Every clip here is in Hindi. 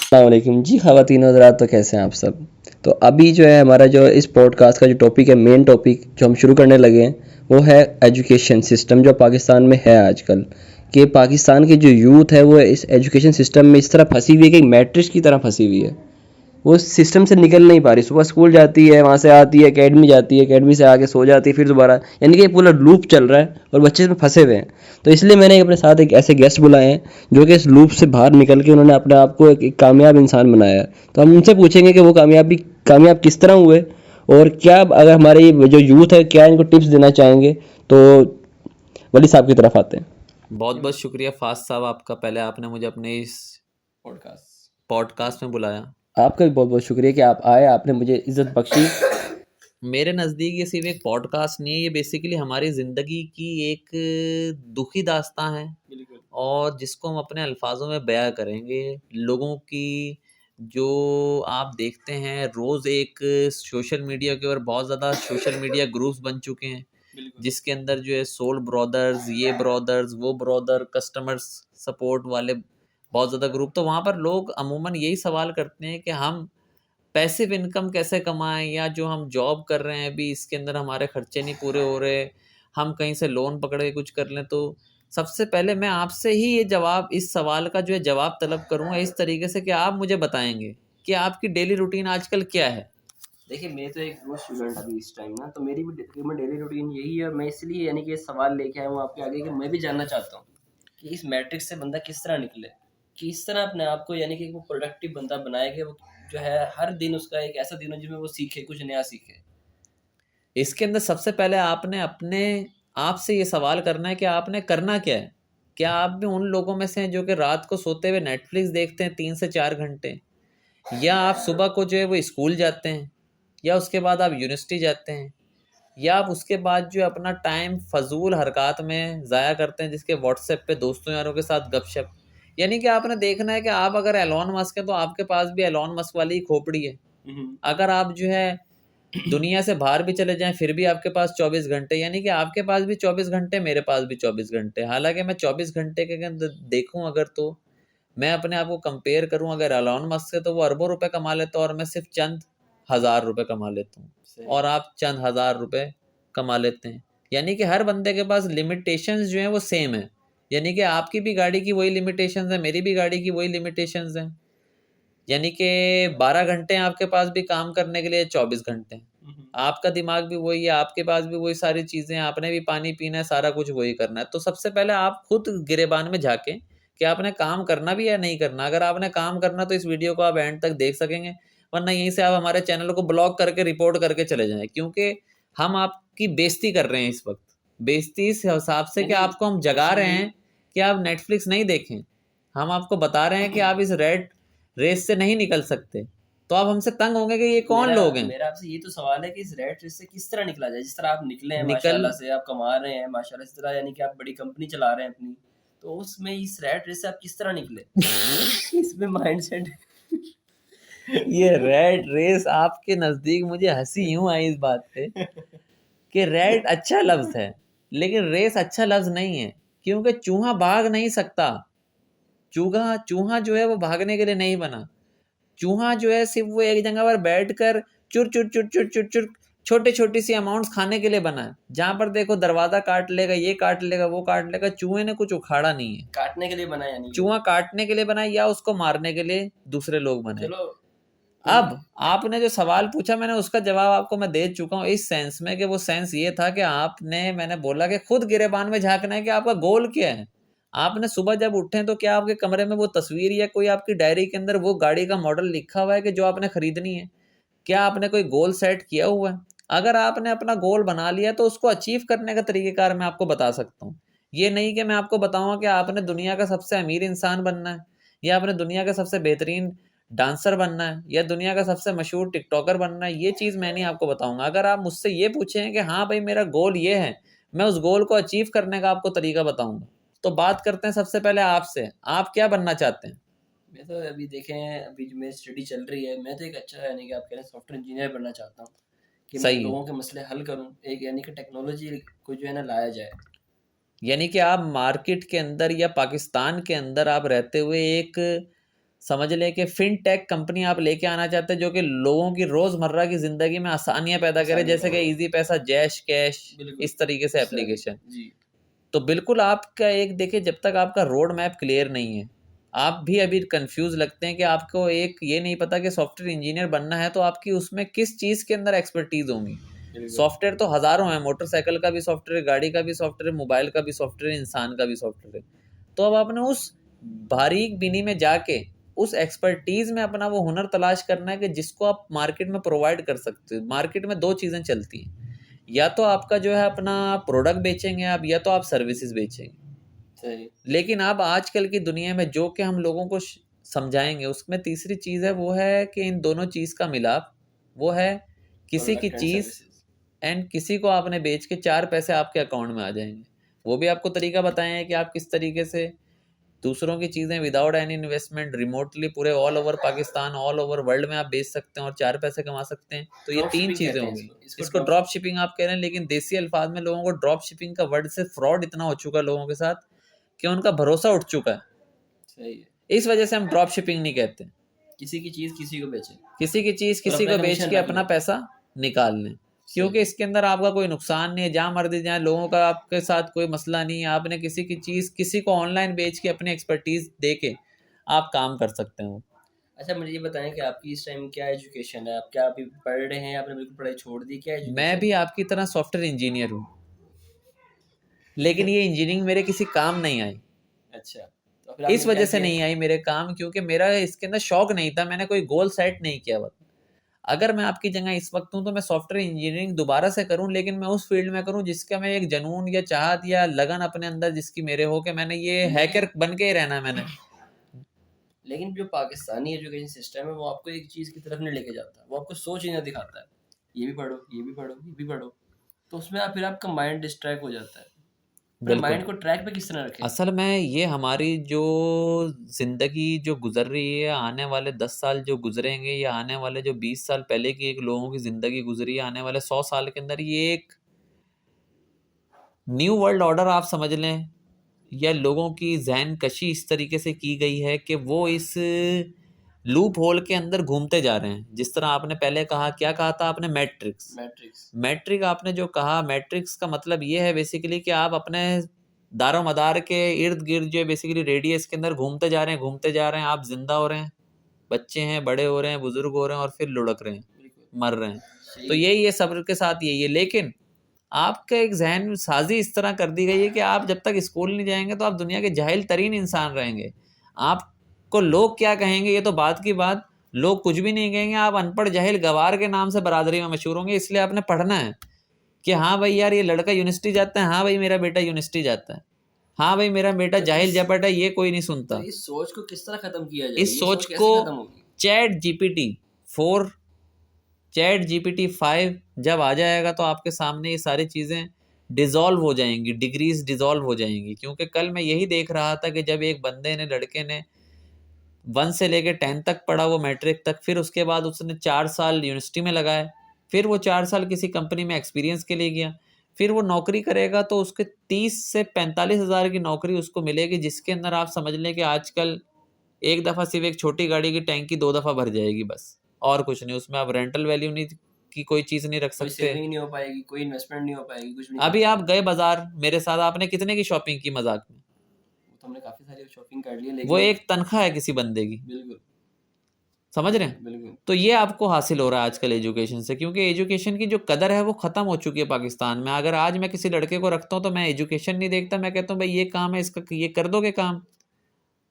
अस्सलामुअलैकुम जी, ख़वातीन हज़रात, तो कैसे हैं आप सब। तो अभी जो है हमारा जो इस पॉडकास्ट का जो टॉपिक है, मेन टॉपिक जो हम शुरू करने लगे हैं, वो है एजुकेशन सिस्टम जो पाकिस्तान में है आजकल। कि पाकिस्तान की जो यूथ है वो इस एजुकेशन सिस्टम में इस तरह फंसी हुई है कि मैट्रिक्स की तरह फंसी हुई है। वो सिस्टम से निकल नहीं पा रही। सुबह स्कूल जाती है, वहाँ से आती है, एकेडमी जाती है, एकेडमी से आके सो जाती है, फिर दोबारा, यानी कि पूरा लूप चल रहा है और बच्चे इसमें फंसे हुए हैं। तो इसलिए मैंने अपने साथ एक ऐसे गेस्ट बुलाए हैं जो कि इस लूप से बाहर निकल के उन्होंने अपने आप को एक कामयाब इंसान बनाया है। तो हम उनसे पूछेंगे कि वो कामयाब किस तरह हुए, और क्या अगर हमारे ये जो यूथ है क्या इनको टिप्स देना चाहेंगे। तो वली साहब की तरफ आते हैं। बहुत बहुत शुक्रिया फास्ट साहब आपका, पहले आपने मुझे अपने इस पॉडकास्ट में बुलाया। आपका भी बहुत बहुत शुक्रिया कि आप आए, आपने मुझे इज्जत बख्शी। मेरे नज़दीक ये सिर्फ एक पॉडकास्ट नहीं है, ये बेसिकली हमारी ज़िंदगी की एक दुखी दास्तां है और जिसको हम अपने अल्फाजों में बयां करेंगे। लोगों की जो आप देखते हैं रोज़ एक सोशल मीडिया के ऊपर बहुत ज़्यादा सोशल मीडिया ग्रुप्स बन चुके हैं, जिसके अंदर जो है सोल ब्रदर्स, ये ब्रदर्स, वो ब्रदर, कस्टमर्स सपोर्ट वाले बहुत ज़्यादा ग्रुप। तो वहाँ पर लोग अमूमन यही सवाल करते हैं कि हम पैसिव इनकम कैसे कमाएं, या जो हम जॉब कर रहे हैं अभी इसके अंदर हमारे खर्चे नहीं पूरे हो रहे, हम कहीं से लोन पकड़ के कुछ कर लें। तो सबसे पहले मैं आपसे ही ये जवाब, इस सवाल का जो है जवाब तलब करूंगा इस तरीके से कि आप मुझे बताएंगे कि आपकी डेली रूटीन आजकल क्या है। देखिए, मैं तो एक वो स्टूडेंट अभी इस टाइम ना, तो मेरी भी तकरीबन डेली रूटीन यही है, और मैं इसलिए यानी कि ये सवाल लेके आया हूँ आपके आगे कि मैं भी जानना चाहता हूँ कि इस मैट्रिक्स से बंदा किस तरह निकले, कि इस तरह अपने आप को यानी कि वो प्रोडक्टिव बंदा बनाए कि वो जो है हर दिन उसका एक ऐसा दिन हो जिसमें वो सीखे, कुछ नया सीखे। इसके अंदर सबसे पहले आपने अपने आप से ये सवाल करना है कि आपने करना क्या है। क्या आप भी उन लोगों में से हैं जो कि रात को सोते हुए नेटफ्लिक्स देखते हैं 3 से 4 घंटे, या आप सुबह को जो है वो स्कूल जाते हैं, या उसके बाद आप यूनिवर्सिटी जाते हैं, या आप उसके बाद जो है अपना टाइम फजूल हरकत में ज़ाया करते हैं, जिसके व्हाट्सएप पे दोस्तों यारों के साथ गपशप। यानी कि आपने देखना है कि आप अगर एलॉन मस्क है तो आपके पास भी एलॉन मस्क वाली ही खोपड़ी है। अगर आप जो है दुनिया से बाहर भी चले जाएं फिर भी आपके पास 24 घंटे, यानी कि आपके पास भी 24 घंटे, मेरे पास भी 24 घंटे। हालांकि मैं 24 घंटे के अंदर देखूं अगर, तो मैं अपने आप को कंपेयर करूं अगर एलॉन मस्क से, तो वो अरबों रुपए कमा लेता है और मैं सिर्फ चंद हजार रुपए कमा लेता हूँ, और आप चंद हजार रुपए कमा लेते हैं। यानी कि हर बंदे के पास लिमिटेशंस जो हैं वो सेम है। यानी कि आपकी भी गाड़ी की वही लिमिटेशंस है, मेरी भी गाड़ी की वही लिमिटेशंस हैं। यानी कि 12 घंटे हैं आपके पास भी काम करने के लिए, 24 घंटे हैं। आपका दिमाग भी वही है, आपके पास भी वही सारी चीज़ें हैं, आपने भी पानी पीना है, सारा कुछ वही करना है। तो सबसे पहले आप खुद गिरेबान में झाँकें कि आपने काम करना भी है या नहीं करना। अगर आपने काम करना तो इस वीडियो को आप एंड तक देख सकेंगे, वरना यहीं से आप हमारे चैनल को ब्लॉक करके रिपोर्ट करके चले जाएँ, क्योंकि हम आपकी बेइज़्ती कर रहे हैं इस वक़्त। बेइज़्ती इस हिसाब से कि आपको हम जगा रहे हैं कि आप नेटफ्लिक्स नहीं देखें। हम आपको बता रहे हैं कि आप इस रेट रेस से नहीं निकल सकते। तो आप हमसे तंग होंगे कि ये कौन लोग हैं। मेरा आपसे ये तो सवाल है कि इस रेट रेस से किस तरह निकला जाए। जिस तरह आप निकले हैं निकल माशाल्लाह से, आप कमा रहे हैं माशाल्लाह, इस तरह यानी कि आप बड़ी कंपनी चला रहे हैं अपनी, तो उसमें इस रेट रेस से आप किस तरह निकले इसमें माइंडसेट ये रेड रेस आपके नजदीक, मुझे हंसी यूं आई इस बात पे कि रेड अच्छा लफ्ज है लेकिन रेस अच्छा लफ्ज नहीं है, क्योंकि चूहा भाग नहीं सकता। चूहा चूहा जो है वो भागने के लिए नहीं बना। चूहा जो है सिर्फ वो एक जगह पर बैठकर चुर चुर चुर चुर चुर चुर छोटे छोटी सी अमाउंट्स खाने के लिए बना है। जहां पर देखो दरवाजा काट लेगा, ये काट लेगा, वो काट लेगा, चूहे ने कुछ उखाड़ा नहीं है। काटने के लिए बनाया नहीं, चूहा काटने के लिए बना है या उसको मारने के लिए दूसरे लोग बने। चलो। अब आपने जो सवाल पूछा मैंने उसका जवाब आपको मैं दे चुका हूँ, इस सेंस में कि वो सेंस ये था कि आपने, मैंने बोला कि खुद गिरेबान में झांकना है कि आपका गोल क्या है। आपने सुबह जब उठे तो क्या आपके कमरे में वो तस्वीर या कोई आपकी डायरी के अंदर वो गाड़ी का मॉडल लिखा हुआ है कि जो आपने खरीदनी है? क्या आपने कोई गोल सेट किया हुआ है? अगर आपने अपना गोल बना लिया तो उसको अचीव करने का तरीकेकार मैं आपको बता सकता हूँ। ये नहीं कि मैं आपको बताऊंगा कि आपने दुनिया का सबसे अमीर इंसान बनना है, या आपने दुनिया का सबसे बेहतरीन डांसर बनना है, या दुनिया का सबसे मशहूर टिकटॉकर बनना है। ये चीज़ मैं नहीं आपको बताऊंगा। अगर आप मुझसे ये पूछें कि हाँ भाई मेरा गोल ये है, मैं उस गोल को अचीव करने का आपको तरीका बताऊंगा। तो बात करते हैं सबसे पहले आपसे, आप क्या बनना चाहते हैं? मैं तो अभी देखें, अभी जो मेरी स्टडी चल रही है, मैं तो एक अच्छा यानी कि आप कह रहे हैं सॉफ्टवेयर इंजीनियर बनना चाहता हूँ, कि मैं सही है। लोगों के मसले हल करूँ, एक यानी कि टेक्नोलॉजी को जो है ना लाया जाए। यानी कि आप मार्केट के अंदर या पाकिस्तान के अंदर आप रहते हुए एक समझ लें कि फिनटेक कंपनी आप लेके आना चाहते हैं जो कि लोगों की रोजमर्रा की जिंदगी में आसानियां पैदा करे, जैसे कि इजी पैसा, जैश कैश, इस तरीके से एप्लीकेशन। जी तो बिल्कुल आपका एक देखिए, जब तक आपका रोड मैप क्लियर नहीं है, आप भी अभी कंफ्यूज लगते हैं कि आपको एक ये नहीं पता कि सॉफ्टवेयर इंजीनियर बनना है तो आपकी उसमें किस चीज़ के अंदर एक्सपर्टीज होंगी। सॉफ्टवेयर तो हज़ारों हैं, मोटरसाइकिल का भी सॉफ्टवेयर, गाड़ी का भी सॉफ्टवेयर, मोबाइल का भी सॉफ्टवेयर, इंसान का भी सॉफ्टवेयर। तो अब आपने उस बारीक बिनी में जाके उस एक्सपर्टीज में अपना वो हुनर तलाश करना है कि जिसको आप मार्केट में प्रोवाइड कर सकते हो। मार्केट में दो चीज़ें चलती हैं, या तो आपका जो है अपना प्रोडक्ट बेचेंगे आप, या तो आप सर्विसेज बेचेंगे। सही। लेकिन अब आजकल की दुनिया में जो कि हम लोगों को समझाएंगे, उसमें तीसरी चीज़ है, वो है कि इन दोनों चीज़ का मिलाप। वो है किसी की चीज़ एंड किसी को आपने बेच के 4 पैसे आपके अकाउंट में आ जाएंगे। वो भी आपको तरीका बताए हैं कि आप किस तरीके से दूसरों की चीज़ें विदाउट एनी इन्वेस्टमेंट रिमोटली पूरे all over Pakistan, all over world में आप बेच सकते हैं और 4 पैसे कमा सकते हैं। तो ये ड्रॉप 3 शिपिंग चीज़ें कहते हैं होंगी। इसको इसको ड्रॉप शिपिंग आप कह रहे हैं, लेकिन देसी अल्फाज में लोगों को ड्रॉप शिपिंग का वर्ड से फ्रॉड इतना हो चुका है लोगों के साथ कि उनका भरोसा उठ चुका है। सही है। इस वजह से हम ड्रॉप शिपिंग नहीं कहते। किसी की चीज़ किसी को बेचे, किसी की चीज़ और किसी अपना को बेच कमीशन के रख अपना ले। पैसा निकाल लें, क्योंकि इसके अंदर आपका कोई नुकसान नहीं है। जहाँ मर्जी जाए, लोगों का आपके साथ कोई मसला नहीं है। आपने किसी की चीज़ किसी को ऑनलाइन बेच के अपनी एक्सपर्टीज दे के आप काम कर सकते हो। अच्छा मुझे ये बताएं कि आपकी इस टाइम क्या एजुकेशन है, आप क्या अभी पढ़ रहे हैं, आपने बिल्कुल पढ़ाई छोड़ दी, क्या एजुकेशन? मैं भी आपकी तरह सॉफ्टवेयर इंजीनियर हूँ, लेकिन ये इंजीनियरिंग मेरे किसी काम नहीं आई। अच्छा, तो फिर इस वजह से नहीं आई मेरे काम, क्योंकि मेरा इसके अंदर शौक नहीं था, मैंने कोई गोल सेट नहीं किया हुआ। अगर मैं आपकी जगह इस वक्त हूँ तो मैं सॉफ्टवेयर इंजीनियरिंग दोबारा से करूँ, लेकिन मैं उस फील्ड में करूँ जिसका मैं एक जुनून या चाहत या लगन अपने अंदर जिसकी मेरे हो कि मैंने ये हैकर बन के ही रहना है मैंने। लेकिन जो पाकिस्तानी एजुकेशन सिस्टम है वो आपको एक चीज़ की तरफ नहीं लेके जाता, वो आपको सोच ही नहीं दिखाता है, ये भी पढ़ो, ये भी पढ़ो, ये भी पढ़ो। तो उसमें आप फिर आपका माइंड डिस्ट्रैक्ट हो जाता है। फिर माइंड को ट्रैक पे किस तरह रखें? असल में ये हमारी जो ज़िंदगी जो गुजर रही है, आने वाले 10 साल जो गुजरेंगे, या आने वाले जो 20 साल पहले की एक लोगों की ज़िंदगी गुजरी है, आने वाले 100 साल के अंदर ये एक न्यू वर्ल्ड ऑर्डर आप समझ लें, या लोगों की जहन कशी इस तरीके से की गई है कि वो इस लूप होल के अंदर घूमते जा रहे हैं। जिस तरह आपने पहले कहा, क्या कहा था आपने? मैट्रिक्स। मैट्रिक आपने जो कहा, मैट्रिक्स का मतलब ये है बेसिकली कि आप अपने दारो मदार के इर्द गिर्द जो बेसिकली रेडियस के अंदर घूमते जा रहे हैं, घूमते जा रहे हैं। आप जिंदा हो रहे हैं, बच्चे हैं, बड़े हो रहे हैं, बुजुर्ग हो रहे हैं, और फिर लुढ़क रहे हैं, मर रहे हैं। तो यही है सब्र के साथ, यही है। लेकिन आपका एक जहन साजी इस तरह कर दी गई है कि आप जब तक स्कूल नहीं जाएंगे तो आप दुनिया के जाहिल तरीन इंसान रहेंगे। आपको लोग क्या कहेंगे ये तो बात की बात, लोग कुछ भी नहीं कहेंगे, आप अनपढ़ जाहिल गवार के नाम से बरादरी में मशहूर होंगे। इसलिए आपने पढ़ना है कि हाँ भाई यार ये लड़का यूनिवर्सिटी जाता है, हाँ भाई मेरा बेटा यूनिवर्सिटी जाता है, हाँ भाई मेरा बेटा जाहिल जपट है, ये कोई नहीं सुनता। तो इस सोच को किस तरह खत्म किया जाए? इस सोच को चैट जीपीटी 5 जब आ जाएगा तो आपके सामने ये सारी चीज़ें डिज़ोल्व हो जाएंगी, डिग्रीज डिज़ोल्व हो जाएंगी। क्योंकि कल मैं यही देख रहा था कि जब एक बंदे ने, लड़के ने 1 से लेके 10 तक पढ़ा, वो मैट्रिक तक, फिर उसके बाद उसने 4 साल यूनिवर्सिटी में लगाए, फिर वो 4 साल किसी कंपनी में एक्सपीरियंस के लिए गया, फिर वो नौकरी करेगा तो उसके 30 से 45 हज़ार की नौकरी उसको मिलेगी, जिसके अंदर आप समझ लें कि आजकल एक दफ़ा सिर्फ एक छोटी गाड़ी की टैंकी 2 दफ़ा भर जाएगी बस, और कुछ नहीं। उसमें आप रेंटल वैल्यू नहीं की कोई चीज़ नहीं रख कोई सकते, सेविंग नहीं हो पाएगी, कोई इन्वेस्टमेंट नहीं हो पाएगी, कुछ नहीं। अभी आप गए बाजार मेरे साथ, आपने कितने की शॉपिंग की मजाक में? तो हमने काफ़ी सारी शॉपिंग कर ली है, लेकिन वो एक तनख्वाह है किसी बंदे की, बिल्कुल समझ रहे हैं? बिल्कुल। तो ये आपको हासिल हो रहा है आजकल एजुकेशन से, क्योंकि एजुकेशन की जो कदर है वो ख़त्म हो चुकी है पाकिस्तान में। अगर आज मैं किसी लड़के को रखता हूँ तो मैं एजुकेशन नहीं देखता, मैं कहता हूँ भाई ये काम है, इसका ये कर दोगे काम?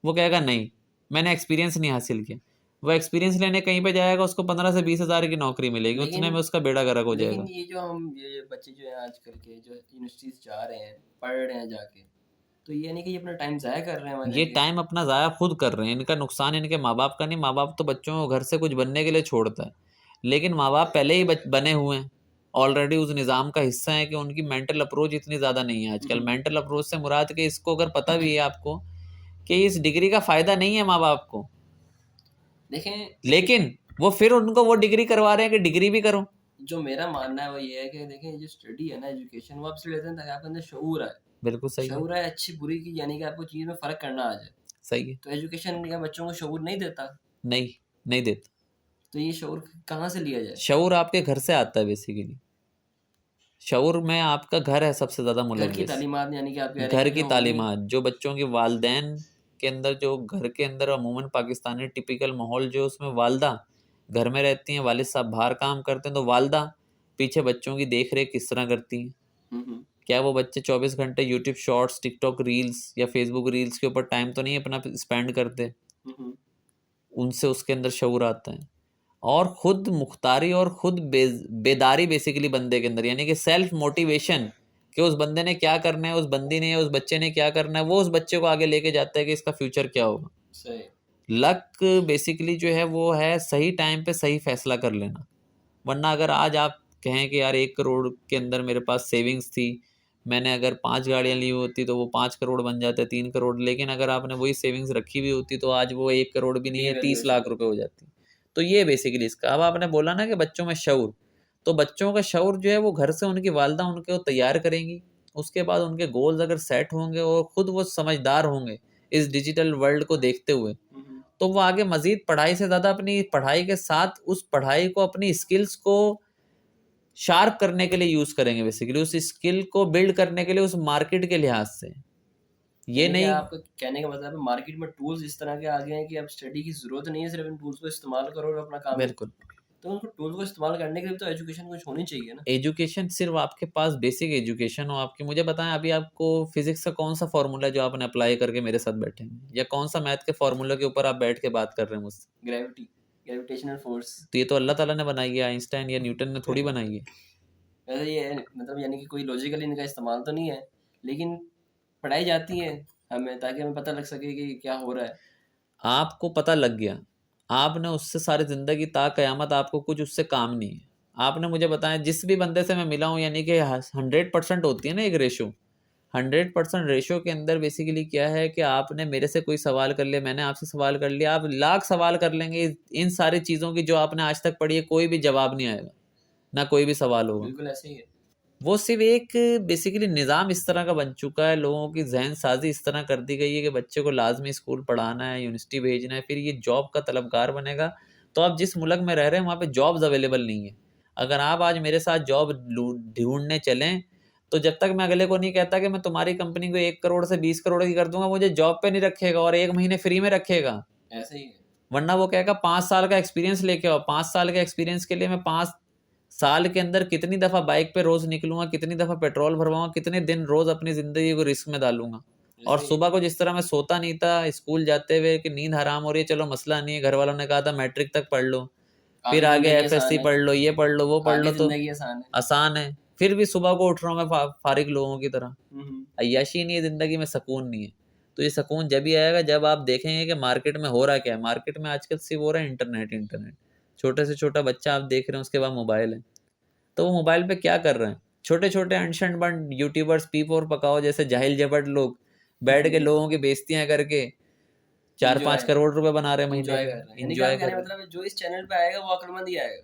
वो कहेगा नहीं, मैंने एक्सपीरियंस नहीं हासिल किया। वो एक्सपीरियंस लेने कहीं पे जाएगा, उसको 15 से 20 हज़ार की नौकरी मिलेगी, उतने में उसका बेड़ा गर्क हो जाएगा। लेकिन ये जो हम ये बच्चे जो हैं आजकल के, जो यूनिवर्सिटीज जा रहे हैं, पढ़ रहे हैं जाके, तो ये नहीं कि ये अपना टाइम ज़ाया कर रहे हैं। ये टाइम अपना ज़ाया खुद कर रहे हैं। इनका नुकसान इनके माँ बाप का नहीं। माँ बाप तो बच्चों को घर से कुछ बनने के लिए छोड़ता है, लेकिन माँ बाप पहले ही बने हुए हैं, ऑलरेडी उस निज़ाम का हिस्सा है कि उनकी मेंटल अप्रोच इतनी ज़्यादा नहीं है आजकल। मेंटल अप्रोच से मुराद कि इसको अगर पता भी है आपको कि इस डिग्री का फ़ायदा नहीं है माँ बाप को, देखें, लेकिन वो फिर उनको वो डिग्री करवा रहे हैं कि डिग्री भी करो। जो मेरा मानना है वो ये है कि देखें, जो स्टडी है ना, एजुकेशन, वो आपसे लेते हैं ताकि आपके अंदर शऊर आए। बिल्कुल सही शऊर आए अच्छी बुरी की, यानी कि आपको चीज़ में फ़र्क करना आ जाए। सही है। तो एजुकेशन क्या बच्चों को शऊर नहीं देता? नहीं, नहीं देता। तो ये शऊर कहाँ से लिया जाए? शऊर आपके घर से आता है बेसिकली। शऊर में आपका घर है सबसे ज़्यादा घर की मुलव्वस। तालीमात, यानी कि आप कह रहे घर हैं कि की जो तालीमात, जो बच्चों के वालदैन के अंदर, जो घर के अंदर अमूमन पाकिस्तानी टिपिकल माहौल जो उसमें वालदा घर में रहती हैं, वालिद साहब बाहर काम करते हैं, तो वालदा पीछे बच्चों की देख रेख किस तरह करती हैं। हम्म, क्या वो बच्चे 24 घंटे यूट्यूब शॉर्ट्स, टिकटॉक रील्स या फेसबुक रील्स के ऊपर टाइम तो नहीं अपना स्पेंड करते? हम्म, उनसे उसके अंदर शऊर आता है। और खुद मुख्तारी और खुद बेदारी बेसिकली बंदे के अंदर, यानी कि सेल्फ मोटिवेशन, कि उस बंदे ने क्या करना है, उस बंदी ने या उस बच्चे ने क्या करना है, वो उस बच्चे को आगे लेके जाता है कि इसका फ्यूचर क्या होगा। सही। लक बेसिकली जो है वो है सही टाइम पे सही फैसला कर लेना। वरना अगर आज आप कहें कि यार 1 करोड़ के अंदर मेरे पास सेविंग्स थी, मैंने अगर 5 गाड़ियाँ ली होती तो वो 5 करोड़ बन जाते, 3 करोड़, लेकिन अगर आपने वही सेविंग्स रखी हुई होती तो आज वो 1 करोड़ भी नहीं है, 30 लाख रुपए हो जाती। तो ये बेसिकली इसका। अब आपने बोला ना कि बच्चों में शऊर, तो बच्चों का शऊर जो है वो घर से उनकी वालदा उनको तैयार करेंगी। उसके बाद उनके गोल्स अगर सेट होंगे और खुद वो समझदार होंगे इस डिजिटल वर्ल्ड को देखते हुए, तो वो आगे मजीद पढ़ाई से ज़्यादा अपनी पढ़ाई के साथ उस पढ़ाई को, अपनी स्किल्स को शार्प करने के लिए यूज़ करेंगे, बेसिकली उस स्किल को बिल्ड करने के लिए उस मार्केट के लिहाज से। ये यानी कि नहीं, आपका कहने का मतलब है मार्केट में टूल्स इस तरह के आ गए हैं कि अब स्टडी की जरूरत नहीं है, सिर्फ इन टूल्स को इस्तेमाल करो और अपना काम। बिल्कुल। तो उनको टूल्स को इस्तेमाल करने के लिए तो एजुकेशन कुछ होनी चाहिए ना। एजुकेशन सिर्फ आपके पास बेसिक एजुकेशन हो आपकी। मुझे बताएं अभी आपको फिजिक्स का कौन सा फॉर्मूला जो आपने अप्लाई करके मेरे साथ बैठे हैं, या कौन सा मैथ के फॉर्मूला के ऊपर आप बैठ के बात कर रहे हैं मुझसे? Gravity, gravitational force. तो ये तो अल्लाह ताला ने बनाई है, आइंस्टाइन या न्यूटन ने थोड़ी बनाई है। वैसे ये मतलब यानी कि कोई लॉजिकली इनका इस्तेमाल तो नहीं है, लेकिन पढ़ाई जाती है हमें ताकि हमें पता लग सके कि क्या हो रहा है। आपको पता लग गया, आपने उससे सारी ज़िंदगी ता क़यामत आपको कुछ उससे काम नहीं है। आपने मुझे बताया जिस भी बंदे से मैं मिला हूँ, यानी कि 100% होती है ना एक रेशो, 100% रेशो के अंदर बेसिकली क्या है कि आपने मेरे से कोई सवाल कर लिया, मैंने आपसे सवाल कर लिया, आप लाख सवाल कर लेंगे, इन सारी चीज़ों की जो आपने आज तक पढ़ी है कोई भी जवाब नहीं आएगा, ना कोई भी सवाल होगा। बिल्कुल ऐसे ही है। वो सिर्फ एक बेसिकली निज़ाम इस तरह का बन चुका है, लोगों की जहन साजी इस तरह कर दी गई है कि बच्चे को लाजमी स्कूल पढ़ाना है, यूनिवर्सिटी भेजना है, फिर ये जॉब का तलबगार बनेगा। तो आप जिस मुल्क में रह रहे हैं वहाँ पे जॉब्स अवेलेबल नहीं है। अगर आप आज मेरे साथ जॉब ढूंढने चलें, तो जब तक मैं अगले को नहीं कहता कि मैं तुम्हारी कंपनी को 1 करोड़ से 20 करोड़ की कर दूंगा, मुझे जॉब पे नहीं रखेगा और 1 महीने फ्री में रखेगा। ऐसे ही है। वरना वो कहेगा 5 साल का एक्सपीरियंस लेके आओ। 5 साल के एक्सपीरियंस के लिए मैं 5 साल के अंदर कितनी दफ़ा बाइक पे रोज़ निकलूंगा, कितनी दफ़ा पेट्रोल भरवाऊंगा, कितने दिन रोज़ अपनी ज़िंदगी को रिस्क में डालूंगा। और ऐसे ही सुबह को जिस तरह मैं सोता नहीं था स्कूल जाते हुए कि नींद हराम हो रही है, चलो मसला नहीं है, घर वालों ने कहा था मैट्रिक तक पढ़ लो, फिर आगे आगे जिंदगी आसान एफएससी है। पढ़ लो, ये पढ़ लो, वो पढ़ आगे लो, तो जिंदगी आसान है। आसान है। फिर भी सुबह को उठ रहा हूँ मैं फारिग लोगों की तरह। हम्म, अय्याशी नहीं है ज़िंदगी में, सुकून नहीं है। तो ये सुकून जब ही आएगा जब आप देखेंगे कि मार्केट में हो रहा क्या है। मार्केट में आजकल सिर्फ हो रहा है इंटरनेट, इंटरनेट। छोटे से छोटा बच्चा आप देख रहे हैं, उसके बाद मोबाइल है। तो वो मोबाइल पे क्या कर रहे हैं? छोटे छोटे अनशन बंड यूट्यूबर्स, पीप और पकाओ जैसे जाहिल जबड़ लोग बैठ के लोगों की बेइज्जतियां करके 4-5 इंजॉय करोड़ रुपए बना रहे हैं महीने इंजॉय के। कर रहे हैं, यानी कि इंजॉय आपका कर कहने का रहे हैं। मतलब है जो इस चैनल पे आएगा वो अक्लमंद ही आएगा।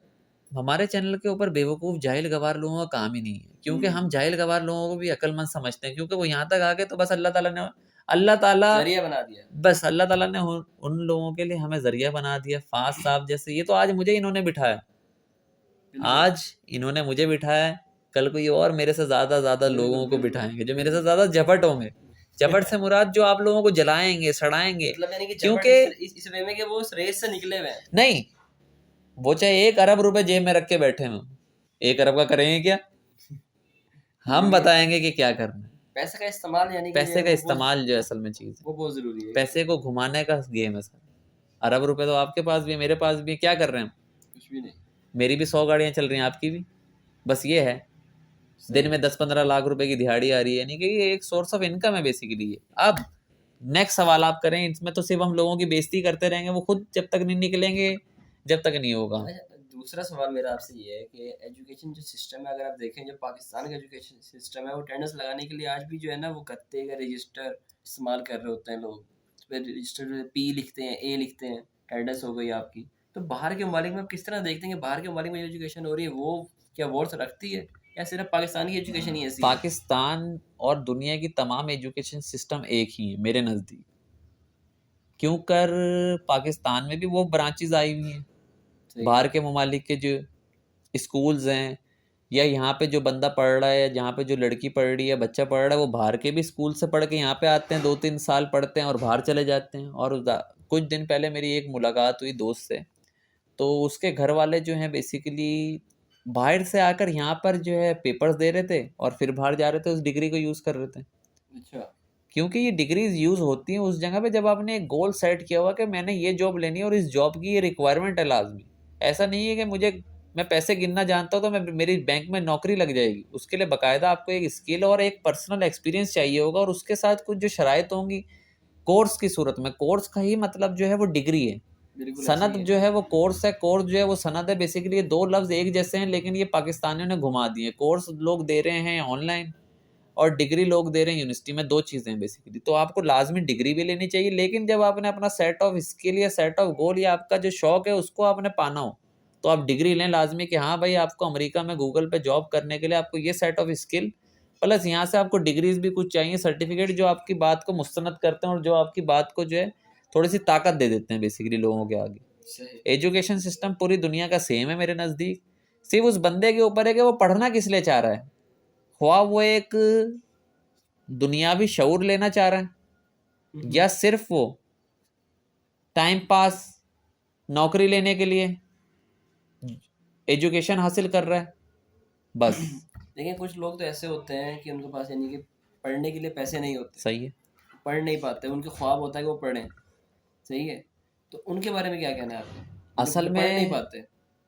हमारे चैनल के ऊपर बेवकूफ़ जाहिल गवार लोगों का काम ही नहीं है, क्योंकि हम जाहिल गवार लोगों को भी अक्लमंद समझते हैं, क्योंकि वो यहाँ तक आ गए तो बस अल्लाह ताला जरिया बना दिया। बस अल्लाह ताला ने उन लोगों के लिए हमें जरिया बना दिया। फास साहब जैसे, ये तो आज मुझे इन्होंने बिठाया, बिल्कुल आज इन्होंने मुझे बिठाया, कल कोई और मेरे से ज़्यादा लोगों को बिल्कुल बिठाएंगे जो मेरे से ज़्यादा झपट होंगे। झपट से मुराद जो आप लोगों को जलाएंगे, सड़ाएंगे। मतलब यानी कि जबड़ क्योंकि इस वे में कि वो उस रेस से निकले हुए हैं। नहीं, वो चाहे 1 अरब रुपए जेब में रख के बैठे हों, 1 अरब का करेंगे क्या? हम बताएंगे कि क्या करना है। पैसे का इस्तेमाल यानी कि पैसे का वो इस्तेमाल जो असल में चीज़ है, वो बहुत जरूरी है। पैसे को घुमाने का गेम है सर। अरब रुपए तो आपके पास भी है, मेरे पास भी है, क्या कर रहे हैं हम? कुछ भी नहीं। मेरी भी 100 गाड़ियाँ चल रही हैं, आपकी भी। बस ये है, दिन में 10-15 लाख रुपए की दिहाड़ी आ रही है, यानी कि ये एक सोर्स ऑफ इनकम है बेसिकली ये। अब नेक्स्ट सवाल आप करें, इसमें तो सिर्फ हम लोगों की बेइज्जती करते रहेंगे, वो खुद जब तक नहीं निकलेंगे, जब तक नहीं होगा। अच्छा, दूसरा सवाल मेरा आपसे ये है कि एजुकेशन जो सिस्टम है, अगर आप देखें जो पाकिस्तान का एजुकेशन सिस्टम है, वो अटेंडेंस लगाने के लिए आज भी जो है ना वो गत्ते का रजिस्टर इस्तेमाल कर रहे होते हैं लोग। उस पर रजिस्टर पी लिखते हैं, ए लिखते हैं, अटेंडेंस हो गई आपकी। तो बाहर के ममालिक में आप किस तरह देखते हैं कि बाहर के ममालिक में जो एजुकेशन हो रही है वो क्या वर्थ रखती है, या सिर्फ पाकिस्तान की एजुकेशन ही ऐसी है? पाकिस्तान और दुनिया की तमाम एजुकेशन सिस्टम एक ही है मेरे नज़दीक। क्यों कर पाकिस्तान में भी वो ब्रांचेज आई हुई हैं, सही बाहर के ममालिक के जो स्कूल्स हैं, या यहाँ पे जो बंदा पढ़ रहा है, या जहाँ पे जो लड़की पढ़ रही है, बच्चा पढ़ रहा है, वो बाहर के भी स्कूल से पढ़ के यहाँ पे आते हैं, 2-3 साल पढ़ते हैं और बाहर चले जाते हैं। और कुछ दिन पहले मेरी एक मुलाकात हुई दोस्त से, तो उसके घर वाले जो हैं बेसिकली बाहर से आकर यहाँ पर जो है पेपर्स दे रहे थे और फिर बाहर जा रहे थे, उस डिग्री को यूज़ कर रहे थे। अच्छा। क्योंकि ये डिग्रीज यूज़ होती हैं उस जगह पे जब आपने एक गोल सेट किया हुआ कि मैंने ये जॉब लेनी है और इस जॉब की ये रिक्वायरमेंट है लाजमी। ऐसा नहीं है कि मैं पैसे गिनना जानता हूँ तो मेरी बैंक में नौकरी लग जाएगी। उसके लिए बाकायदा आपको एक स्किल और एक पर्सनल एक्सपीरियंस चाहिए होगा, और उसके साथ कुछ जो शराइत होंगी कोर्स की सूरत में। कोर्स का ही मतलब जो है वो डिग्री है, बिल्कुल ऐसे सनद ही है। जो है वो कोर्स है, कोर्स जो है वो सनद है। बेसिकली ये दो लफ्ज़ एक जैसे हैं, लेकिन ये पाकिस्तानियों ने घुमा दिए। कोर्स लोग दे रहे हैं ऑनलाइन और डिग्री लोग दे रहे हैं यूनिवर्सिटी में, दो चीज़ें हैं बेसिकली। तो आपको लाजमी डिग्री भी लेनी चाहिए, लेकिन जब आपने अपना सेट ऑफ स्किल या सेट ऑफ गोल या आपका जो शौक है उसको आपने पाना हो, तो आप डिग्री लें लाजमी कि हाँ भाई आपको अमेरिका में गूगल पे जॉब करने के लिए आपको ये सेट ऑफ स्किल प्लस यहाँ से आपको डिग्रीज भी कुछ चाहिए, सर्टिफिकेट जो आपकी बात को मुस्तनद करते हैं और जो आपकी बात को जो है थोड़ी सी ताकत दे देते हैं बेसिकली लोगों के आगे। सही। एजुकेशन सिस्टम पूरी दुनिया का सेम है मेरे नज़दीक, सिर्फ उस बंदे के ऊपर है कि वो पढ़ना किस लिए चाह रहा है। ख्वाह वो एक दुनियावी शऊर लेना चाह रहा है या सिर्फ वो टाइम पास नौकरी लेने के लिए एजुकेशन हासिल कर रहा है बस। देखिए कुछ लोग तो ऐसे होते हैं कि उनके पास यानी कि पढ़ने के लिए पैसे नहीं होते, सही है। पढ़ नहीं पाते, उनके ख्वाब होता है कि वो पढ़ें। सही है। तो उनके बारे में क्या कहना है आपका? जो असल पढ़ नहीं में पाते,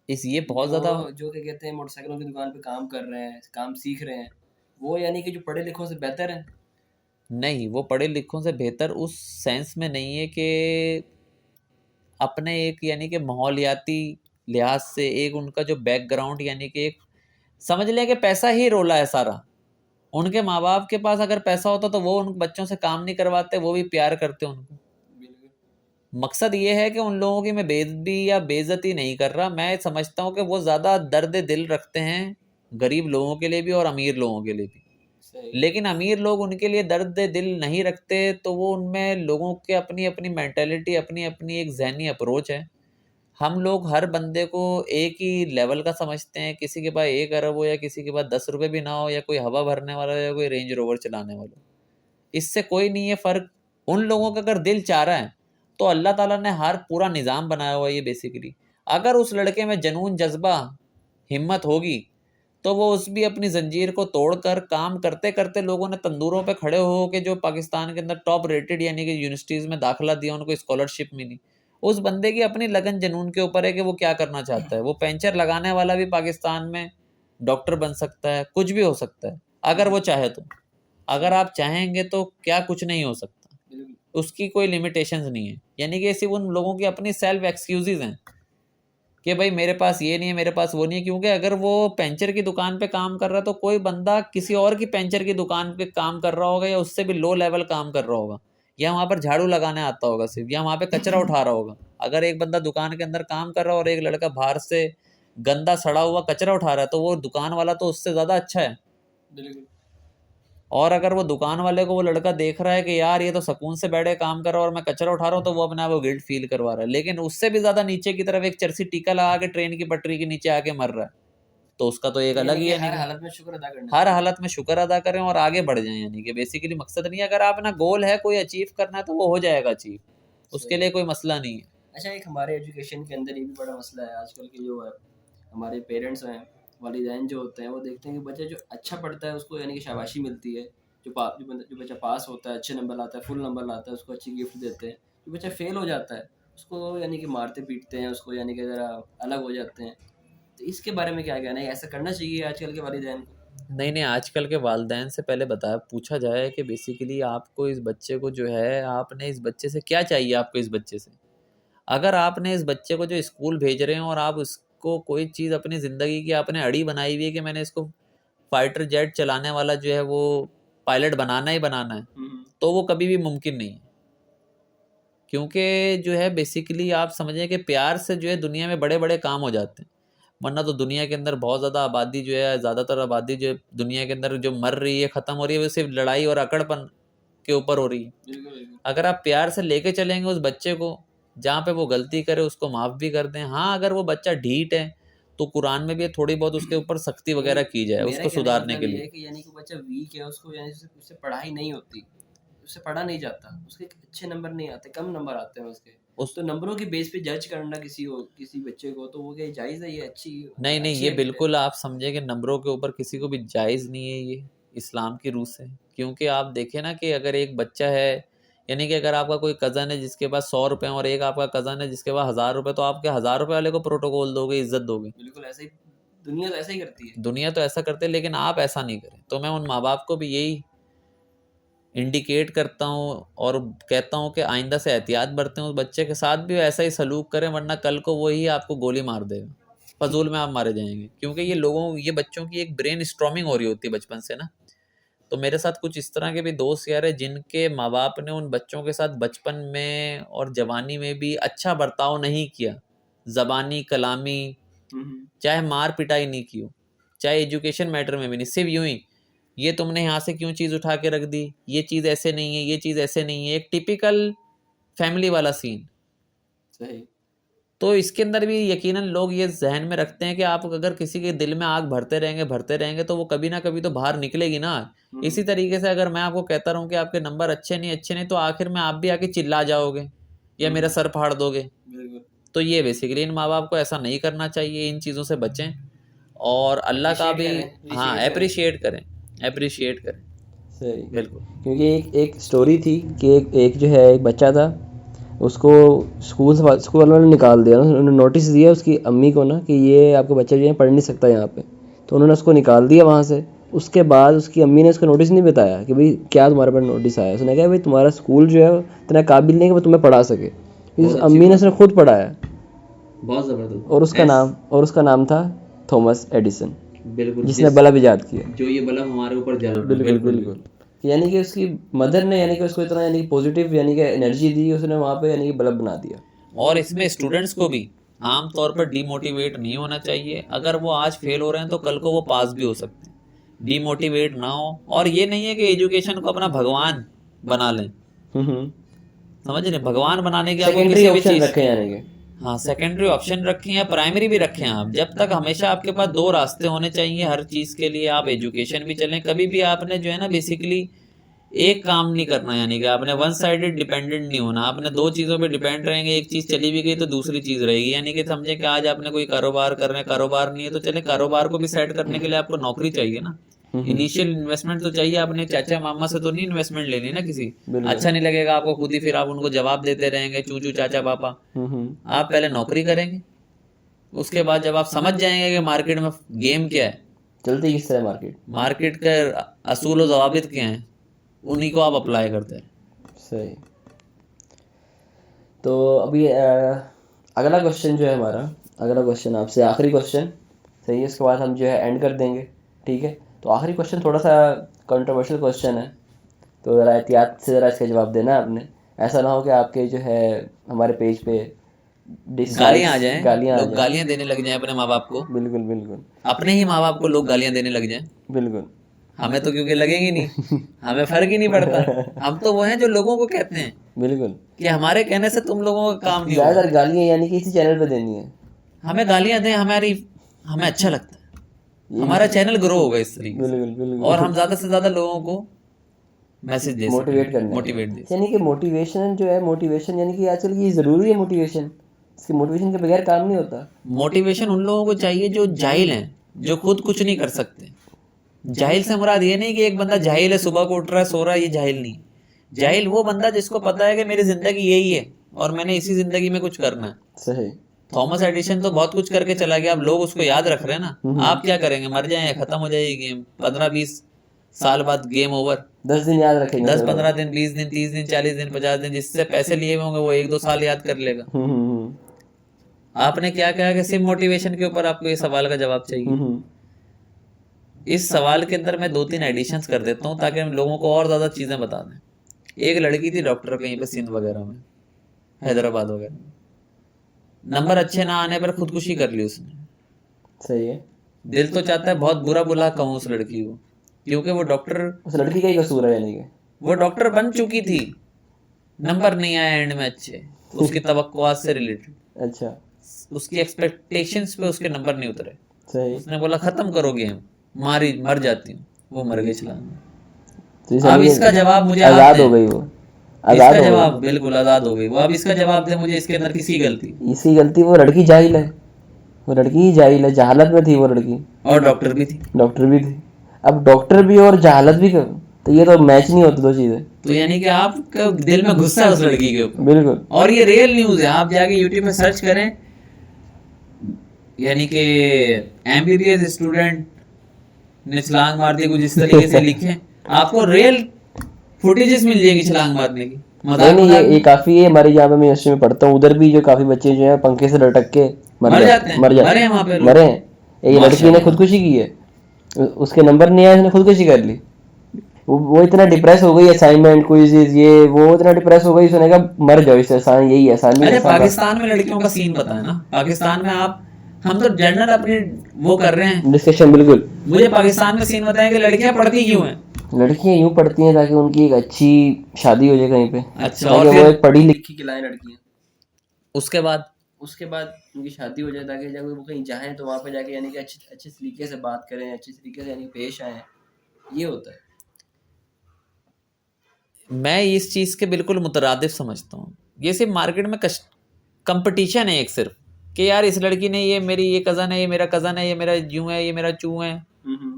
ये बहुत ज़्यादा जो क्या कहते हैं मोटरसाइकिलों की दुकान पे काम कर रहे हैं, काम सीख रहे हैं, वो यानी कि जो पढ़े लिखों से बेहतर है? नहीं, वो पढ़े लिखों से बेहतर उस सेंस में नहीं है कि अपने एक यानी कि माहौलियाती लिहाज से एक उनका जो बैकग्राउंड यानी कि एक समझ लें कि पैसा ही रोला है सारा। उनके माँ बाप के पास अगर पैसा होता तो वो उन बच्चों से काम नहीं करवाते, वो भी प्यार करते उनको। बिल्कुल। मकसद ये है कि उन लोगों की मैं बेइज्जती या बेइज्जती नहीं कर रहा, मैं समझता हूँ कि वो ज़्यादा दर्द दिल रखते हैं गरीब लोगों के लिए भी और अमीर लोगों के लिए भी। सही। लेकिन अमीर लोग उनके लिए दर्द दिल नहीं रखते, तो वो उनमें लोगों के अपनी अपनी मेंटालिटी, अपनी अपनी एक जहनी अप्रोच है। हम लोग हर बंदे को एक ही लेवल का समझते हैं, किसी के पास 1 अरब हो या किसी के पास 10 रुपये भी ना हो, या कोई हवा भरने वाला हो या कोई रेंज रोवर चलाने वाला हो, इससे कोई नहीं है फ़र्क। उन लोगों का अगर दिल चाह रहा है तो अल्लाह ताला ने हर पूरा निज़ाम बनाया हुआ है ये बेसिकली। अगर उस लड़के में जुनून, जज्बा, हिम्मत होगी तो वो उस भी अपनी जंजीर को तोड़कर काम करते करते लोगों ने तंदूरों पे खड़े हो के जो पाकिस्तान के अंदर टॉप रेटेड यानी कि यूनिवर्सिटीज़ में दाखिला दिया, उनको स्कॉलरशिप मिली। उस बंदे की अपनी लगन जुनून के ऊपर है कि वो क्या करना चाहता है। वो पेंचर लगाने वाला भी पाकिस्तान में डॉक्टर बन सकता है, कुछ भी हो सकता है अगर वो चाहे तो। अगर आप चाहेंगे तो क्या कुछ नहीं हो सकता, बिल्कुल। उसकी कोई लिमिटेशंस नहीं है। यानी कि सिर्फ उन लोगों की अपनी सेल्फ एक्सक्यूजेज हैं कि भाई मेरे पास ये नहीं है, मेरे पास वो नहीं है। क्योंकि अगर वो पेंचर की दुकान पे काम कर रहा है तो कोई बंदा किसी और की पेंचर की दुकान पे काम कर रहा होगा, या उससे भी लो लेवल काम कर रहा होगा, या वहाँ पर झाड़ू लगाने आता होगा सिर्फ, या वहाँ पे कचरा उठा रहा होगा। अगर एक बंदा दुकान के अंदर काम कर रहा है और एक लड़का बाहर से गंदा सड़ा हुआ कचरा उठा रहा है, तो वो दुकान वाला तो उससे ज़्यादा अच्छा है। बिल्कुल। और अगर वो दुकान वाले को वो लड़का देख रहा है कि यार ये तो सुकून से बैठे काम कर रहा है और मैं कचरा उठा रहा हूँ, तो वो अपने आप को गिल्ट फील करवा रहा है। लेकिन उससे भी ज़्यादा नीचे की तरफ एक चरसी टीका लगा के ट्रेन की पटरी के नीचे आके मर रहा है, तो उसका तो एक अलग यानी ही कि है हर नहीं। हालत में शुक्र अदा करना हर चाहिए। हालत में शुक्र अदा करें और आगे बढ़ जाएं। यानी कि बेसिकली मकसद नहीं है, अगर आप ना गोल है कोई अचीव करना है तो वो हो जाएगा अचीव, उसके सही। लिए कोई मसला नहीं है। अच्छा, एक हमारे एजुकेशन के अंदर ये भी बड़ा मसला है आजकल के जो है हमारे पेरेंट्स हैं, वालिदैन जो होते हैं, वो देखते हैं कि बच्चा जो अच्छा पढ़ता है उसको यानी कि शाबाशी मिलती है। जो बच्चा पास होता है, अच्छे नंबर लाता है, फुल नंबर लाता है, उसको अच्छी गिफ्ट देते हैं। जो बच्चा फेल हो जाता है उसको यानी कि मारते पीटते हैं, उसको यानी कि ज़रा अलग हो जाते हैं। तो इसके बारे में क्या कहना है? ऐसा करना चाहिए आजकल के वालिदैन को? नहीं नहीं, आजकल के वालिदैन से पहले बताया पूछा जाए कि बेसिकली आपको इस बच्चे को जो है, आपने इस बच्चे से क्या चाहिए, आपको इस बच्चे से। अगर आपने इस बच्चे को जो स्कूल भेज रहे हैं और आप उसको कोई चीज़ अपनी ज़िंदगी की आपने अड़ी बनाई हुई है कि मैंने इसको फाइटर जेट चलाने वाला जो है वो पायलट बनाना ही बनाना है, तो वो कभी भी मुमकिन नहीं है। क्योंकि जो है बेसिकली आप समझें कि प्यार से जो है दुनिया में बड़े बड़े काम हो जाते हैं। वरना तो दुनिया के अंदर बहुत ज़्यादा आबादी जो है, ज़्यादातर आबादी जो है दुनिया के अंदर जो मर रही है, ख़त्म हो रही है, वो सिर्फ लड़ाई और अकड़पन के ऊपर हो रही है। बिल्कुल बिल्कुल। अगर आप प्यार से लेके चलेंगे उस बच्चे को, जहाँ पे वो गलती करे उसको माफ़ भी कर दें। हाँ, अगर वो बच्चा ढीठ है तो कुरान में भी थोड़ी बहुत उसके ऊपर सख्ती वगैरह की जाए मेरा उसको कहने का सुधारने मतलब के ये लिए। है कि यानी कि बच्चा वीक है, उसको यानी उससे पढ़ाई नहीं होती, उससे पढ़ा नहीं जाता, उसके अच्छे नंबर नहीं आते, कम नंबर आते हैं उसके, उस तो नंबरों के बेस पे जज करना किसी बच्चे को, तो वो क्या जायज़ है? ये नहीं नहीं, अच्छी ये हैबिट है। बिल्कुल आप समझे कि नंबरों के ऊपर किसी को भी जायज़ नहीं है ये इस्लाम की रूह से। क्योंकि आप देखें ना कि अगर एक बच्चा है, यानी कि अगर आपका कोई कज़न है जिसके पास 100 रुपये और एक आपका कज़न है जिसके पास 1000 रुपये, तो आप क्या 1000 रुपये वाले को प्रोटोकॉल दोगे, इज्जत दोगे? बिल्कुल ऐसे ही दुनिया तो ऐसा ही करती है। दुनिया तो ऐसा करते है, लेकिन आप ऐसा नहीं करें। तो मैं उन माँ बाप को भी यही इंडिकेट करता हूँ और कहता हूँ कि आइंदा से एहतियात बरतें, उस बच्चे के साथ भी ऐसा ही सलूक करें, वरना कल को वही आपको गोली मार देगा, फजूल में आप मारे जाएंगे। क्योंकि ये बच्चों की एक ब्रेन स्ट्रॉमिंग हो रही होती है बचपन से ना। तो मेरे साथ कुछ इस तरह के भी दोस्त यार है जिनके माँ बाप ने उन बच्चों के साथ बचपन में और जवानी में भी अच्छा बर्ताव नहीं किया, ज़बानी कलामी, चाहे मार पिटाई नहीं की हो, चाहे एजुकेशन मैटर में भी नहीं, सिर्फ यूं ही ये तुमने यहाँ से क्यों चीज़ उठा के रख दी, ये चीज़ ऐसे नहीं है, ये चीज़ ऐसे नहीं है, एक टिपिकल फैमिली वाला सीन। सही। तो इसके अंदर भी यकीनन लोग ये जहन में रखते हैं कि आप अगर किसी के दिल में आग भरते रहेंगे तो वो कभी ना कभी तो बाहर निकलेगी ना। इसी तरीके से अगर मैं आपको कहता रहूँ कि आपके नंबर अच्छे नहीं, तो आखिर में आप भी आके चिल्ला जाओगे या मेरा सर फाड़ दोगे। बिल्कुल। तो ये बेसिकली इन माँ बाप को ऐसा नहीं करना चाहिए, इन चीज़ों से बचें और अल्लाह का भी हाँ अप्रिशिएट करें। सही। बिल्कुल। क्योंकि एक स्टोरी थी कि एक जो है एक बच्चा था, उसको स्कूल वालों ने निकाल दिया ना, उन्होंने नोटिस दिया उसकी अम्मी को ना कि ये आपका बच्चा जो है पढ़ नहीं सकता यहाँ पे, तो उन्होंने उसको निकाल दिया वहाँ से। उसके बाद उसकी अम्मी ने उसको नोटिस नहीं बताया कि भाई क्या तुम्हारे पास नोटिस आया। उसने कहा भाई तुम्हारा स्कूल जो है इतना काबिल नहीं कि वो तुम्हें पढ़ा सके। उस अम्मी ने उसने खुद पढ़ाया, बहुत ज़बरदस्त। और उसका नाम था थॉमस एडिसन, बिल्कुल, जिसने बल्ब इजाद किया। जो ये बल्ब हमारे ऊपर जल रहा है। बिल्कुल बिल्कुल। यानी कि उसकी मदर ने यानी कि उसको इतना यानी कि पॉजिटिव यानी कि एनर्जी दी, उसने वहाँ पे यानी कि बल्ब बना दिया। और इसमें स्टूडेंट्स को भी आम तौर पर डीमोटिवेट नहीं होना चाहिए। अगर वो आज फेल हो रहे हैं तो कल को वो पास भी हो सकते हैं। डीमोटिवेट ना हो, और ये नहीं है कि एजुकेशन को अपना भगवान बना लें। समझ रहे, भगवान बनाने के आपको सेकेंडरी किसी भी ऑप्शन चीज रखे यानी कि हाँ सेकेंडरी ऑप्शन रखें या प्राइमरी भी रखें आप। जब तक हमेशा आपके पास दो रास्ते होने चाहिए हर चीज के लिए। आप एजुकेशन भी चलें, कभी भी आपने जो है ना बेसिकली एक काम नहीं करना, यानी कि आपने वन साइडेड डिपेंडेंट नहीं होना। आपने दो चीज़ों पे डिपेंड रहेंगे, एक चीज़ चली भी गई तो दूसरी चीज़ रहेगी। यानी कि समझे कि आज आपने कोई कारोबार कर रहे हैं, कारोबार नहीं है तो चले कारोबार को भी सेट करने के लिए आपको नौकरी चाहिए ना। इनिशियल इन्वेस्टमेंट तो चाहिए। आपने चाचा मामा से तो नहीं इन्वेस्टमेंट लेनी ना किसी। अच्छा नहीं लगेगा आपको खुद ही, फिर आप उनको जवाब देते रहेंगे चूचू चाचा पापा। आप पहले नौकरी करेंगे, उसके बाद जब आप समझ जाएंगे कि मार्केट में गेम क्या है, चलती किस तरह मार्केट के असूल और ज़वाबित क्या हैं, उन्हीं को आप अप्लाई करते हैं। सही। तो अभी अगला क्वेश्चन जो है हमारा, अगला क्वेश्चन आपसे आखिरी क्वेश्चन, सही है, इसके बाद हम जो है एंड कर देंगे, ठीक है। तो आखिरी क्वेश्चन थोड़ा सा कंट्रोवर्शियल क्वेश्चन है, तो ज़रा एहतियात से ज़रा इसका जवाब देना है आपने। ऐसा ना हो कि आपके जो है हमारे पेज पे गालियाँ आ जाएं, गालियाँ लोग गालियाँ देने लग जाएं अपने माँ बाप को। बिल्कुल बिल्कुल। अपने ही माँ बाप को लोग गालियाँ देने लग जाएं। बिल्कुल। हमें तो क्योंकि लगेंगी नहीं, हमें फर्क ही नहीं पड़ता। हम तो वो हैं जो लोगों को कहते हैं बिल्कुल कि हमारे कहने से तुम लोगों का काम नहीं ज़्यादातर होगा। गालियाँ यानी कि इसी चैनल पे देनी है। हमें गालियाँ दें, हमें अच्छा लगता है, हमारा चैनल ग्रो होगा इस तरीके से, बिल्कुल बिल्कुल। और हम ज़्यादा से ज़्यादा लोगों को मैसेज दे मोटिवेट करना, मोटिवेट दे। यानी कि मोटिवेशन जो है, मोटिवेशन यानी कि आजकल ये ज़रूरी है मोटिवेशन, इसकी मोटिवेशन के बगैर काम नहीं होता। मोटिवेशन उन लोगों को चाहिए जो जाहिल हैं, जो खुद कुछ नहीं कर सकते। जाहिल से मुराद ये नहीं कि एक बंदा जाहिल है, सुबह को उठ रहा है सो रहा है, ये जाहिल नहीं। जाहिल वो बंदा जिसको पता है कि मेरी जिंदगी यही है और मैंने इसी जिंदगी में कुछ करना है। सही। थॉमस एडिसन तो बहुत कुछ करके चला गया, अब लोग उसको याद रख रहे हैं ना। आप क्या करेंगे, मर जाए, खत्म हो जाएगी गेम, 15-20 साल बाद गेम ओवर। 10 दिन याद रखेंगे, 10-15 दिन, 20 दिन, 30 दिन, 40 दिन, 50 दिन, जिससे पैसे लिए होंगे वो 1-2 साल याद कर लेगा। आपने क्या कहा कि सिर्फ मोटिवेशन के ऊपर आपको ये सवाल का जवाब चाहिए। इस सवाल के अंदर मैं 2-3 एडिशंस कर देता हूँ ताकि हम लोगों को और ज़्यादा चीज़ें बता दें। एक लड़की थी डॉक्टर कहीं पे सिंध वगैरह में, हैदराबाद वगैरह में, नंबर अच्छे ना आने पर खुदकुशी कर ली उसने। सही है। दिल तो चाहता है बहुत बुरा कहूँ उस लड़की को, क्योंकि वो डॉक्टर, उस लड़की का ही कसूर है यानी कि वो डॉक्टर बन चुकी थी, नंबर नहीं आया एंड में अच्छे, उसकी तवक्कुआत से रिलेटेड, अच्छा उसकी एक्सपेक्टेशंस पे उसके नंबर नहीं उतरे, सही। उसने बोला खत्म करो गेम, मर जाती हूँ, वो मर गई छलांग में। तो इस अब तरीके इसका जवाब मुझे आप आजाद दें। हो गई वो, इसका आजाद हो जवाब गई। बिल्कुल आजाद हो गई वो। अब इसका जवाब दे मुझे, इसके अंदर किसी गलती इसी गलती, वो लड़की जाहिल है, वो लड़की ही जाहिल है, जहालत में थी वो लड़की, और डॉक्टर भी थी। डॉक्टर भी थी। अब डॉक्टर भी और जहालत भी कर, तो ये तो मैच नहीं होती दो चीजें। तो यानी कि आपका दिल में गुस्सा है उस लड़की के ऊपर, बिल्कुल। और ये रियल न्यूज है, आप जाके यूट्यूब पे सर्च करें, यानी कि एमबीबीएस स्टूडेंट ने छलांग मार दी, कुछ इस तरीके से लिखे, आपको रियल फुटेजेस मिल जाएगी छलांग मारने की। नहीं मजाक नहीं, मजाक ये काफी है, हमारे यहाँ पे मैं यूनिवर्सिटी में पढ़ता हूँ, उधर भी जो काफी बच्चे जो है पंखे से लटक के मर जाते हैं, मरे हैं वहाँ पे लोग। मरे हैं। एक लड़की ने माशाल्लाह। खुदकुशी की है, उसके नंबर नहीं आए, उसने खुदकुशी कर ली। वो इतना डिप्रेस हो गई, असाइनमेंट क्विज़ ये वो, इतना डिप्रेस हो गई, उसने कहा मर जाओ, इससे आसान यही है, आसानी अरे आसान बात। पाकिस्तान में लड़कियों का सीन पता है ना, पाकिस्तान में आप, हम तो जनरल अपनी वो कर रहे हैं, डिस्कशन बिल्कुल। मुझे पाकिस्तान में सीन बताएं कि लड़कियां पढ़ती क्यों हैं। लड़कियां यूं पढ़ती हैं ताकि उनकी एक अच्छी शादी हो जाए कहीं पे, अच्छा, ताकि और वो फिर एक पढ़ी लिखी। लिखी खिलाएं लड़कियां, उसके बाद उसके बाद उनकी शादी हो जाए, ताकि जब वो कहीं जाएं तो वहाँ पे जाके यानी कि अच्छे अच्छे तरीके से बात करें, अच्छे तरीके से यानी पेश आए, ये होता है। मैं इस चीज के बिल्कुल मुतरादिफ समझता हूँ। ये सिर्फ मार्केट में कंपटीशन है एक, सिर्फ कि यार इस लड़की ने, ये मेरी ये कज़न है, ये मेरा कज़न है, ये मेरा यूं है, ये मेरा चू है।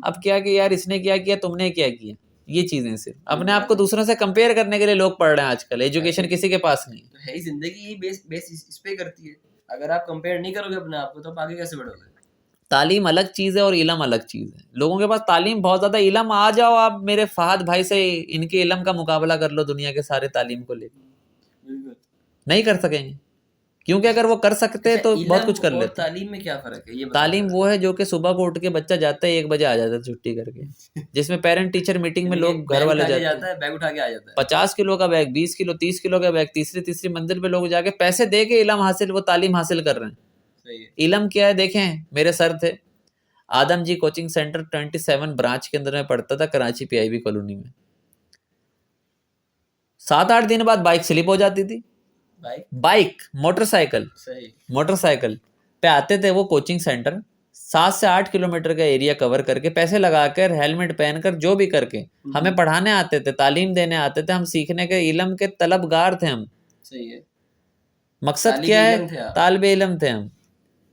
अब क्या कि यार इसने क्या किया, तुमने क्या किया, ये चीजें सिर्फ अपने आप को दूसरों से कंपेयर करने के लिए लोग पढ़ रहे हैं आजकल। एजुकेशन किसी के पास नहीं। तो है ही जिंदगी, ये बेस बेस इस पे करती है। अगर आप कंपेयर नहीं करोगे अपने आप को तो आप आगे कैसे बढ़ोगे? तालीम अलग चीज़ है और इलम अलग चीज़ है। लोगों के पास तालीम बहुत ज़्यादा, इलम आ जाओ आप मेरे फहद भाई से, इनके इलम का मुकाबला कर लो दुनिया के सारे तालीम को लेकर, बिल्कुल नहीं कर सकेंगे, क्योंकि अगर वो कर सकते तो बहुत कुछ कर और लेते। तालीम में क्या फर्क है ये बताओ तालीम जरा। वो है जो कि सुबह को उठ के बच्चा जाता है 1 बजे आ जाता है छुट्टी करके, जिसमें पेरेंट टीचर मीटिंग में यानी लोग घर बैग वाले उठा के जाते जाता हैं, है, बैग उठा के आ जाता है। 50 किलो का बैग, 20 किलो, 30 किलो का बैग, तीसरी मंजिल पे लोग जाके पैसे दे के इलम हासिल, वो तालीम हासिल कर रहे हैं। सही है। इलम क्या है देखें, मेरे सर थे आदम जी कोचिंग सेंटर 27 ब्रांच के अंदर में पढ़ता था, कराची पीआईबी कॉलोनी में। 7-8 दिन बाद बाइक स्लिप हो जाती थी, बाइक मोटरसाइकिल, सही। मोटरसाइकिल पे आते थे वो कोचिंग सेंटर, 7 से 8 किलोमीटर का एरिया कवर करके, पैसे लगाकर, हेलमेट पहनकर, जो भी करके हमें पढ़ाने आते थे, तालीम देने आते थे, हम सीखने के इलम के तलबगार थे हम। सही है। मकसद क्या है, तालिबे इलम थे हम,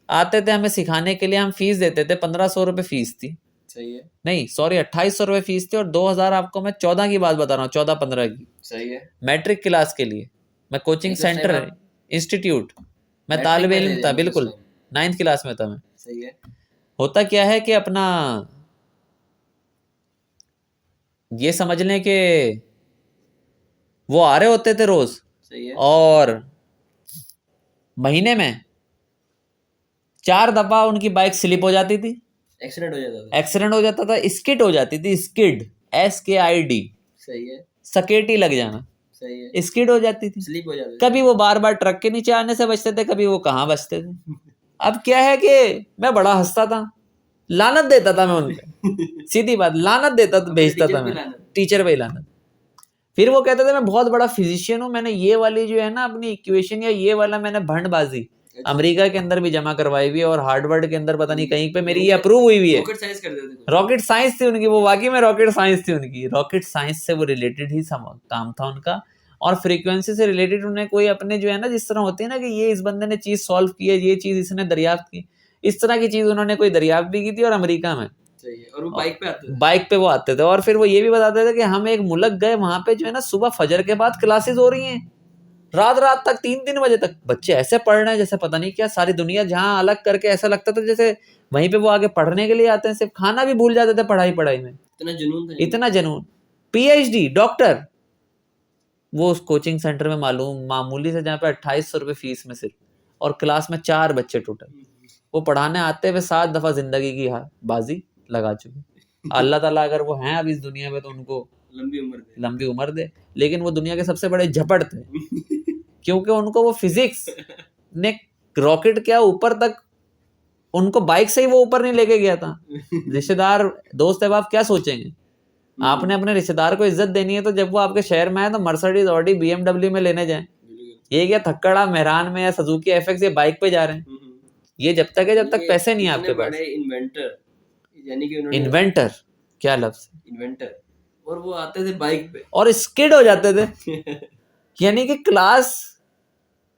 आते थे हमें सिखाने के लिए, हम फीस देते थे, 1500 रुपये फीस थी। सही है। नहीं सॉरी 2800 रुपये फीस थी, और 2000 आपको मैं 14 की बात बता रहा हूँ, 14-15 की। सही है। मैट्रिक क्लास के लिए मैं कोचिंग सेंटर इंस्टीट्यूट, मैं तालिबे इल्म था, बिल्कुल 9th क्लास में था मैं। सही है। होता क्या है कि अपना ये समझ लें कि वो आ रहे होते थे रोज। सही है। और महीने में 4 दफा उनकी बाइक स्लिप हो जाती थी, एक्सीडेंट हो जाता था। एक्सीडेंट हो जाता था, स्किड हो जाती थी, स्किड SKID, सही है। सकेटी लग जाना, सही है। स्किड हो जाती थी, स्लिप हो जाती कभी वो बार बार ट्रक के नीचे आने से बचते थे, कभी वो कहाँ बचते थे। अब क्या है कि मैं बड़ा हंसता था, लानत देता था मैं उनपे, सीधी बात, लानत देता था, भेजता था मैं टीचर पे लानत। फिर वो कहते थे मैं बहुत बड़ा फिजिशियन हूँ, मैंने ये वाली जो है ना अपनी इक्वेशन या ये वाला मैंने भंडबाजी अमेरिका के अंदर भी जमा करवाई हुई है, और हार्वर्ड के अंदर पता नहीं कहीं पे मेरी ये अप्रूव हुई हुई है। रॉकेट साइंस थी उनकी, वो वाकई में रॉकेट साइंस थी उनकी, रॉकेट साइंस से वो रिलेटेड ही काम था उनका, और फ्रीक्वेंसी से रिलेटेड उन्हें कोई अपने जो है ना, जिस तरह होती है ना कि ये इस बंदे ने चीज सॉल्व की है, ये चीज इसने दरियाफ्त की, इस तरह की चीज उन्होंने कोई दरियाफ्त भी की थी, और अमेरिका में और वो बाइक पे वो आते थे। और फिर वो ये भी बताते थे कि हम एक मुल्क गए, वहां पे जो है ना सुबह फजर के बाद क्लासेस हो रही हैं, रात तक 3-3 बजे तक बच्चे ऐसे पढ़ रहे हैं जैसे पता नहीं क्या, सारी दुनिया जहां अलग करके ऐसा लगता था जैसे वहीं पे वो आगे पढ़ने के लिए आते हैं, सिर्फ खाना भी भूल जाते थे पढ़ाई में, इतना जुनून। PhD डॉक्टर, वो उस कोचिंग सेंटर में मामूली से जहाँ पे 2800 रुपये फीस में सिर्फ, और क्लास में 4 बच्चे टोटल, वो पढ़ाने आते हुए 7 दफा जिंदगी की बाजी लगा चुके। अल्लाह ताला अगर वो हैं अब इस दुनिया में तो उनको लंबी उम्र दे, लेकिन वो दुनिया के सबसे बड़े झपड़ थे, क्योंकि उनको वो फिजिक्स ने रॉकेट क्या ऊपर तक, उनको बाइक से ही वो ऊपर नहीं लेके गया था। रिश्तेदार दोस्त अहबाब क्या सोचेंगे, आपने अपने रिश्तेदार को इज्जत देनी है तो जब वो आपके शहर में आए तो मर्सिडीज, ऑडी, BMW में लेने जाएं। ये क्या थक्कड़ा मेहरान में या सुजुकी FX ये बाइक पे जा रहे हैं? ये जब तक है जब तक पैसे नहीं है आपके पास। बड़े इन्वेंटर, यानी कि उन्होंने इन्वेंटर क्या लफ्ज, इन्वेंटर, और वो आते थे बाइक पे और स्किड हो जाते थे। यानी कि क्लास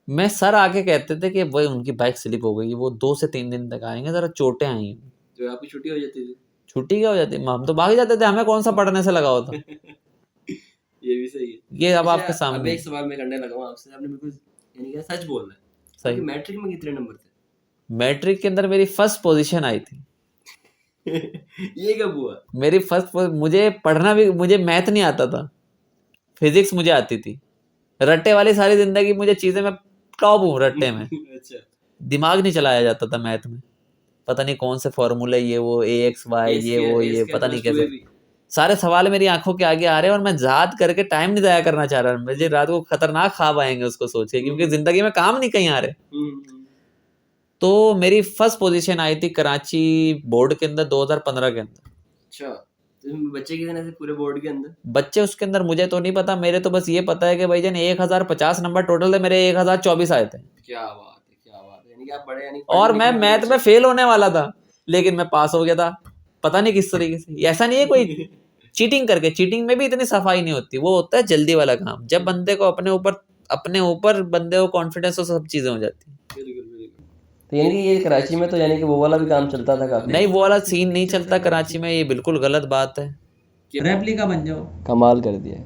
में सर आके कहते थे कि भाई उनकी बाइक स्लिप हो गई, वो 2 से 3 दिन तक आएंगे, जरा चोटें आई हैं। जो आपकी छुट्टी हो जाती थी। छुट्टी क्या हो जाती, हम तो भाग जाते थे, हमें कौन सा पढ़ने से लगा होता। ये भी सही है। ये अब अच्छा, आपके सामने अब एक सवाल मैं करने लगा हूँ आपसे, आपने बिल्कुल यानी कि सच बोलना है। सही। आपके मैट्रिक में कितने नंबर थे? मैट्रिक के अंदर मेरी फर्स्ट पोजीशन आई थी। ये कब हुआ? मेरी मुझे पढ़ना भी, मुझे मैथ नहीं आता था, फिजिक्स मुझे आती थी। रट्टे वाली सारी जिंदगी मुझे चीजें, मैं टॉप हूँ रट्टे में। अच्छा, दिमाग नहीं चलाया जाता था मैथ में, पता नहीं कौन से फॉर्मूले, ये वो AX, Y, ये पता नहीं कैसे सारे सवाल मेरी आंखों के आगे आ रहे हैं और मैं याद करके टाइम नहीं जाया करना चाह रहा। मुझे रात को खतरनाक ख्वाब आएंगे उसको सोच के, क्योंकि जिंदगी में काम नहीं कहीं आ रहे। तो मेरी फर्स्ट पोजीशन आई थी कराची बोर्ड के अंदर 2015 के अंदर। अच्छा, तो बच्चे कितने थे पूरे बोर्ड के अंदर? बच्चे उसके अंदर मुझे तो नहीं पता, मेरे तो बस ये पता है कि भाईजान 1050 नंबर टोटल थे, मेरे 1024 आए थे। क्या बात है, क्या बात है। यानी कि आप बड़े, यानी और मैं मैथ में फेल होने वाला था, लेकिन मैं पास हो गया था, पता नहीं किस तरीके से। ऐसा नहीं है कोई चीटिंग करके, चीटिंग में भी इतनी सफाई नहीं होती, वो होता है जल्दी वाला काम। जब बंदे को अपने ऊपर बंदे को कॉन्फिडेंस हो, सब चीजें हो जाती है। तो यानी कि ये कराची में तो यानी कि वो वाला भी काम चलता था काफी। नहीं, वो वाला सीन नहीं चलता कराची में, ये बिल्कुल गलत बात है। रेप्लिका बन जाओ। कमाल कर दिया।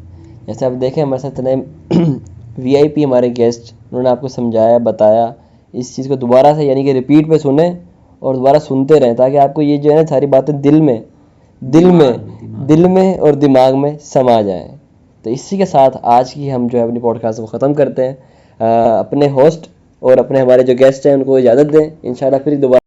जैसे आप देखें हमारे साथ इतने VIP हमारे गेस्ट, उन्होंने आपको समझाया, बताया। इस चीज़ को दोबारा से यानी कि रिपीट पे सुने और दोबारा सुनते रहें, ताकि आपको ये जो है ना सारी बातें दिल में और दिमाग में समा जाए। तो इसी के साथ आज की हम जो है अपनी पॉडकास्ट को ख़त्म करते हैं। अपने होस्ट और अपने हमारे जो गेस्ट हैं उनको इजाज़त दें। इंशाल्लाह फिर दोबारा